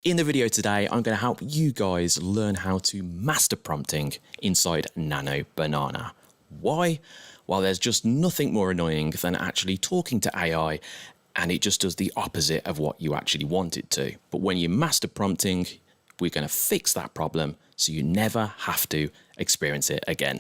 In the video today, I'm going to help you guys learn how to master prompting inside Nano Banana. Why? Well, there's just nothing more annoying than actually talking to AI and it just does the opposite of what you actually want it to. But when you master prompting, we're going to fix that problem so you never have to experience it again.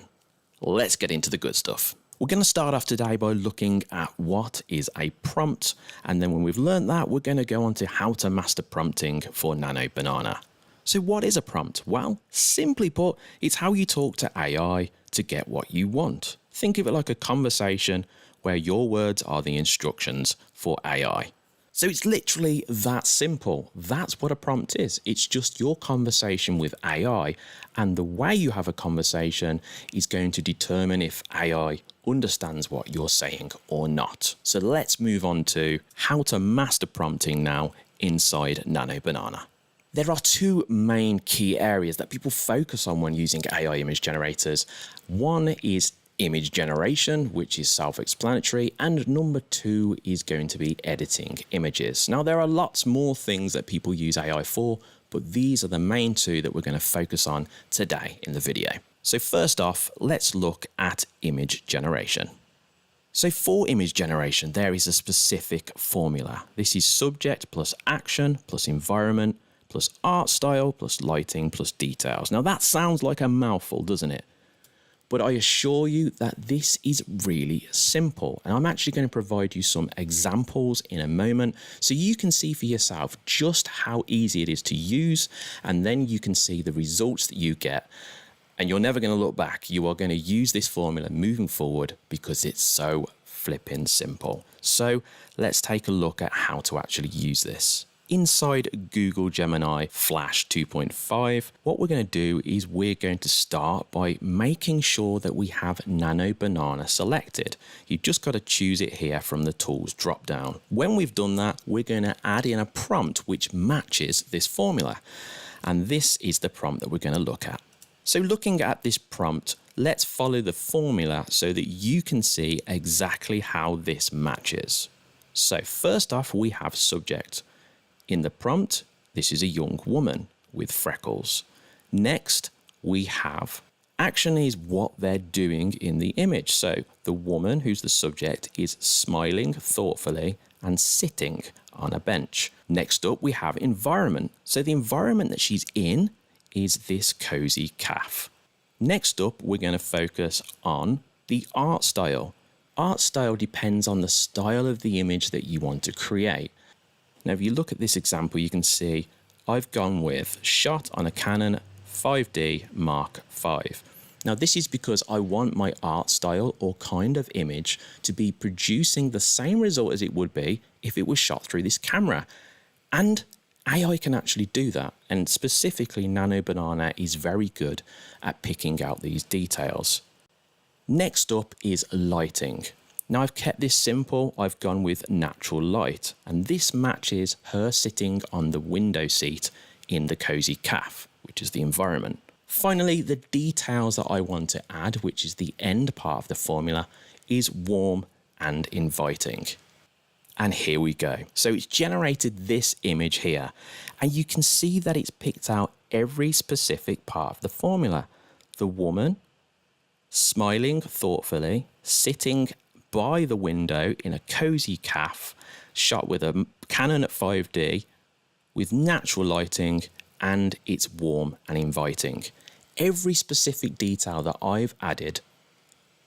Let's get into the good stuff. We're going to start off today by looking at what is a prompt, and then when we've learned that, we're going to go on to how to master prompting for Nano Banana. So what is a prompt? Well, simply put, it's how you talk to AI to get what you want. Think of it like a conversation where your words are the instructions for AI. So it's literally that simple. That's what a prompt is. It's just your conversation with AI, and the way you have a conversation is going to determine if AI understands what you're saying or not. So let's move on to how to master prompting now inside Nano Banana. There are two main key areas that people focus on when using AI image generators. One is image generation, which is self-explanatory, and number two is going to be editing images. Now, there are lots more things that people use AI for, but these are the main two that we're going to focus on today in the video. So first off, let's look at image generation. So for image generation, there is a specific formula. This is subject plus action plus environment plus art style plus lighting plus details. Now that sounds like a mouthful, doesn't it? But I assure you that this is really simple, and I'm actually going to provide you some examples in a moment so you can see for yourself just how easy it is to use, and then you can see the results that you get, and you're never going to look back. You are going to use this formula moving forward because it's so flipping simple. So let's take a look at how to actually use this. Inside Google Gemini Flash 2.5, what we're going to do is we're going to start by making sure that we have Nano Banana selected. You've just got to choose it here from the tools drop down. When we've done that, we're going to add in a prompt which matches this formula. And this is the prompt that we're going to look at. So looking at this prompt, let's follow the formula so that you can see exactly how this matches. So first off, we have subject. In the prompt, this is a young woman with freckles. Next, we have action is what they're doing in the image. So the woman, who's the subject, is smiling thoughtfully and sitting on a bench. Next up, we have environment. So the environment that she's in is this cozy cafe. Next up, we're going to focus on the art style. Art style depends on the style of the image that you want to create. Now, if you look at this example, you can see I've gone with shot on a Canon 5D Mark V. Now, this is because I want my art style or kind of image to be producing the same result as it would be if it was shot through this camera. And AI can actually do that. And specifically, Nano Banana is very good at picking out these details. Next up is lighting. Now I've kept this simple, I've gone with natural light, and this matches her sitting on the window seat in the cozy cafe, which is the environment. Finally, the details that I want to add, which is the end part of the formula, is warm and inviting. And here we go. So it's generated this image here, and you can see that it's picked out every specific part of the formula. The woman, smiling thoughtfully, sitting by the window in a cozy cafe, shot with a Canon at 5D, with natural lighting, and it's warm and inviting. Every specific detail that I've added,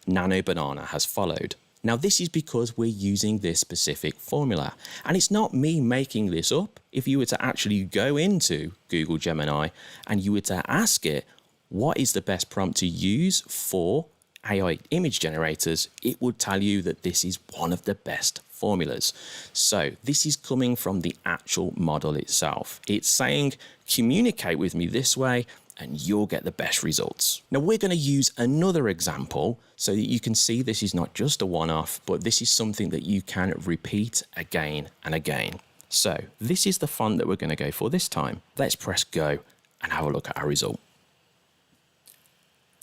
Nano Banana has followed. Now this is because we're using this specific formula, and it's not me making this up. If you were to actually go into Google Gemini and you were to ask it, what is the best prompt to use for AI image generators, it would tell you that this is one of the best formulas. So this is coming from the actual model itself. It's saying, communicate with me this way and you'll get the best results. Now we're going to use another example so that you can see this is not just a one-off, but this is something that you can repeat again and again. So this is the font that we're going to go for this time. Let's press go and have a look at our result.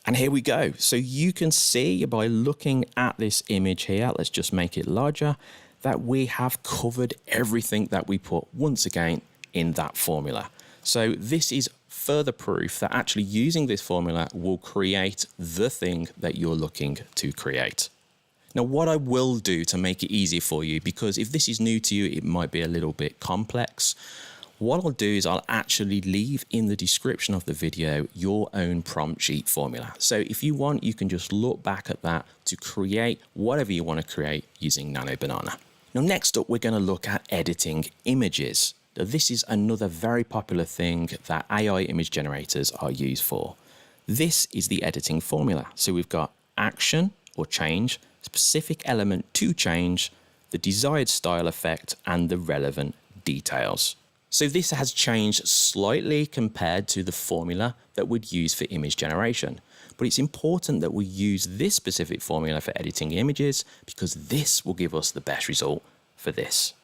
And here we go. So you can see by looking at this image here, let's just make it larger, that we have covered everything that we put once again in that formula. So this is further proof that actually using this formula will create the thing that you're looking to create. Now, what I will do to make it easier for you, because if this is new to you, it might be a little bit complex. What I'll do is I'll actually leave in the description of the video your own prompt sheet formula. So if you want, you can just look back at that to create whatever you want to create using Nano Banana. Now, next up, we're going to look at editing images. Now, this is another very popular thing that AI image generators are used for. This is the editing formula. So we've got action or change, specific element to change, the desired style effect, and the relevant details. So this has changed slightly compared to the formula that we'd use for image generation. But it's important that we use this specific formula for editing images because this will give us the best result for this.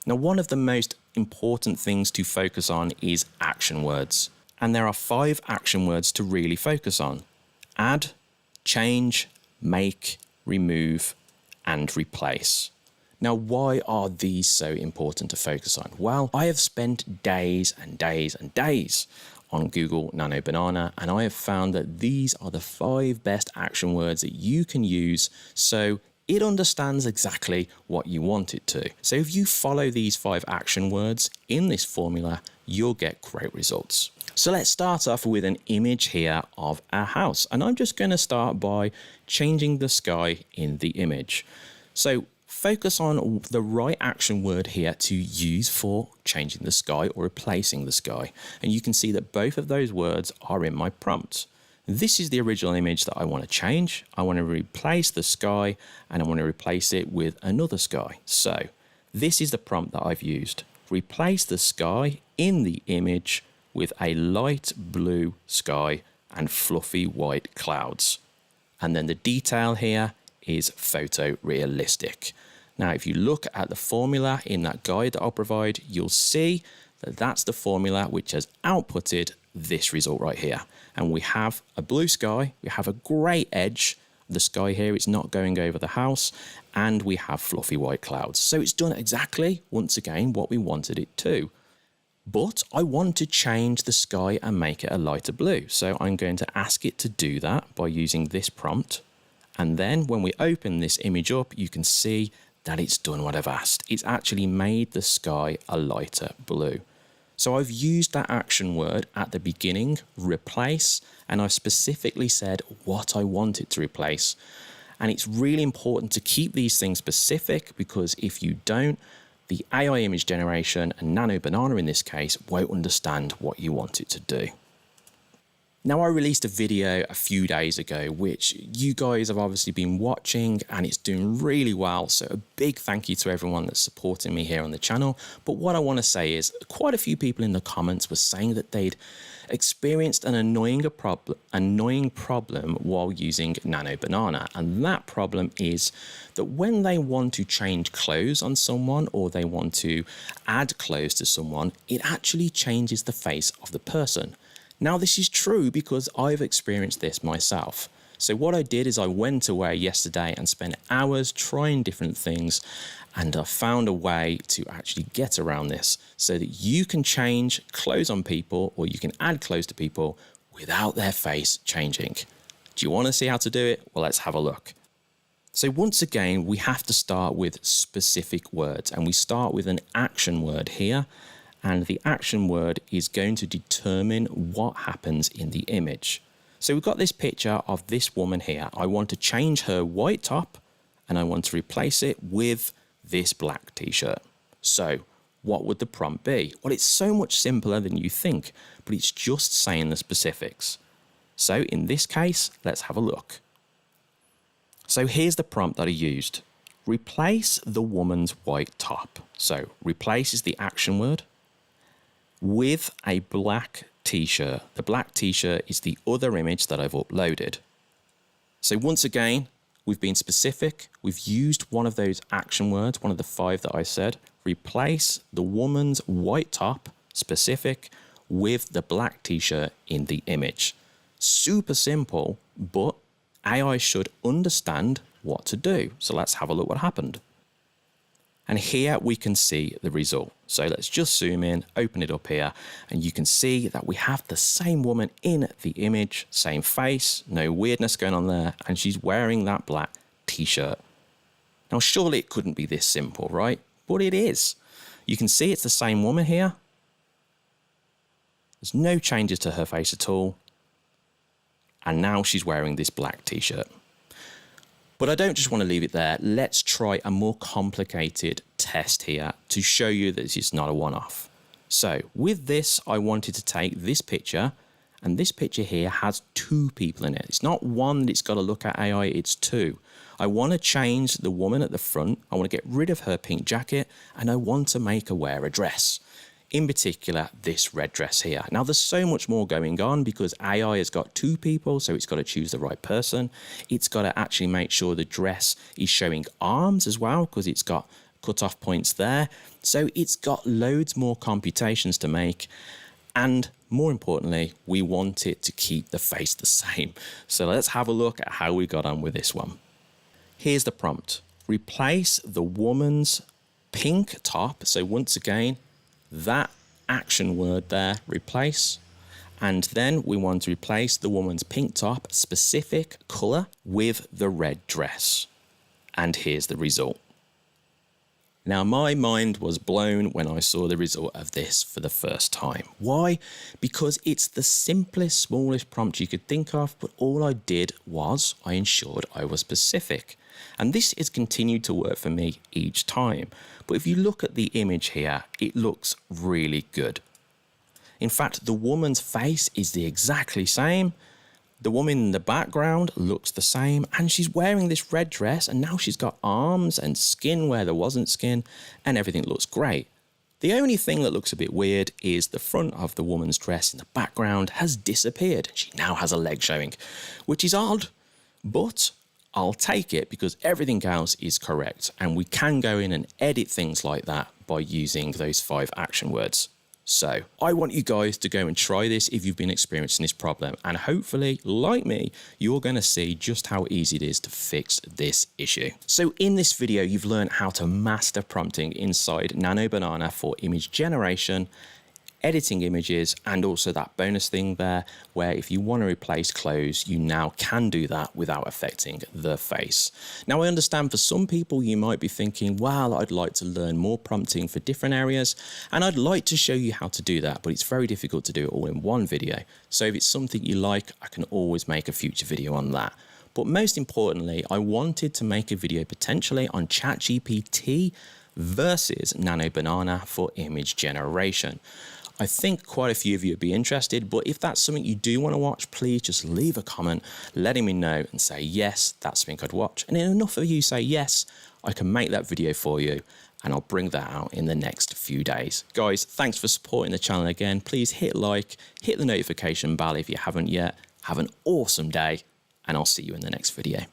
Now, one of the most important things to focus on is action words. And there are 5 action words to really focus on: add, change, make, remove, and replace. Now, why are these so important to focus on? Well, I have spent days and days and days on Google Nano Banana, and I have found that these are the 5 best action words that you can use so it understands exactly what you want it to. So if you follow these 5 action words in this formula, you'll get great results. So let's start off with an image here of a house. And I'm just going to start by changing the sky in the image. So focus on the right action word here to use for changing the sky or replacing the sky. And you can see that both of those words are in my prompt. This is the original image that I want to change. I want to replace the sky and I want to replace it with another sky. So this is the prompt that I've used. Replace the sky in the image with a light blue sky and fluffy white clouds. And then the detail here is photorealistic. Now, if you look at the formula in that guide that I'll provide, you'll see that that's the formula which has outputted this result right here. And we have a blue sky, we have a grey edge, the sky here is not going over the house, and we have fluffy white clouds. So it's done exactly, once again, what we wanted it to. But I want to change the sky and make it a lighter blue. So I'm going to ask it to do that by using this prompt. And then when we open this image up, you can see that it's done what I've asked. It's actually made the sky a lighter blue. So I've used that action word at the beginning, replace, and I've specifically said what I want it to replace. And it's really important to keep these things specific because if you don't, the AI image generation and Nano Banana in this case won't understand what you want it to do. Now, I released a video a few days ago, which you guys have obviously been watching and it's doing really well. So a big thank you to everyone that's supporting me here on the channel. But what I want to say is quite a few people in the comments were saying that they'd experienced an annoying problem while using Nano Banana. And that problem is that when they want to change clothes on someone or they want to add clothes to someone, it actually changes the face of the person. Now, this is true because I've experienced this myself. So what I did is I went away yesterday and spent hours trying different things, and I found a way to actually get around this so that you can change clothes on people or you can add clothes to people without their face changing. Do you want to see how to do it? Well, let's have a look. So once again, we have to start with specific words, and we start with an action word here. And the action word is going to determine what happens in the image. So we've got this picture of this woman here. I want to change her white top and I want to replace it with this black t-shirt. So what would the prompt be? Well, it's so much simpler than you think, but it's just saying the specifics. So in this case, let's have a look. So here's the prompt that I used. Replace the woman's white top. So replace is the action word with a black t-shirt. The black t-shirt is the other image that I've uploaded. So once again, we've been specific. We've used one of those action words, one of the 5 that I said. Replace the woman's white top, specific, with the black t-shirt in the image. Super simple, but AI should understand what to do. So let's have a look what happened. And here we can see the result. So let's just zoom in, open it up here, and you can see that we have the same woman in the image, same face, no weirdness going on there, and she's wearing that black t-shirt. Now, surely it couldn't be this simple, right? But it is. You can see it's the same woman here. There's no changes to her face at all. And now she's wearing this black t-shirt. But I don't just want to leave it there. Let's try a more complicated test here to show you that this is not a one-off. So with this, I wanted to take this picture, and this picture here has two people in it. It's not one that it's got to look at AI, it's two. I want to change the woman at the front. I want to get rid of her pink jacket, and I want to make her wear a dress. In particular, this red dress here. Now, there's so much more going on because AI has got two people, so it's got to choose the right person. It's got to actually make sure the dress is showing arms as well because it's got cut-off points there. So it's got loads more computations to make. And more importantly, we want it to keep the face the same. So let's have a look at how we got on with this one. Here's the prompt. Replace the woman's pink top. So once again, that action word there, replace, and then we want to replace the woman's pink top specific color with the red dress. And here's the result. Now, my mind was blown when I saw the result of this for the first time. Why? Because it's the simplest, smallest prompt you could think of, but all I did was I ensured I was specific. And this has continued to work for me each time. But if you look at the image here, it looks really good. In fact, the woman's face is the exactly same. The woman in the background looks the same, and she's wearing this red dress, and now she's got arms and skin where there wasn't skin, and everything looks great. The only thing that looks a bit weird is the front of the woman's dress in the background has disappeared. She now has a leg showing, which is odd, but I'll take it because everything else is correct, and we can go in and edit things like that by using those 5 action words. So I want you guys to go and try this if you've been experiencing this problem, and hopefully, like me, you're going to see just how easy it is to fix this issue. So in this video, you've learned how to master prompting inside Nano Banana for image generation, editing images, and also that bonus thing there where if you want to replace clothes, you now can do that without affecting the face. Now, I understand for some people you might be thinking, well, I'd like to learn more prompting for different areas, and I'd like to show you how to do that, but it's very difficult to do it all in one video. So if it's something you like, I can always make a future video on that. But most importantly, I wanted to make a video potentially on ChatGPT versus Nano Banana for image generation. I think quite a few of you would be interested, but if that's something you do want to watch, please just leave a comment letting me know and say, yes, that's something I'd watch. And if enough of you say yes, I can make that video for you, and I'll bring that out in the next few days. Guys, thanks for supporting the channel again. Please hit like, hit the notification bell if you haven't yet. Have an awesome day, and I'll see you in the next video.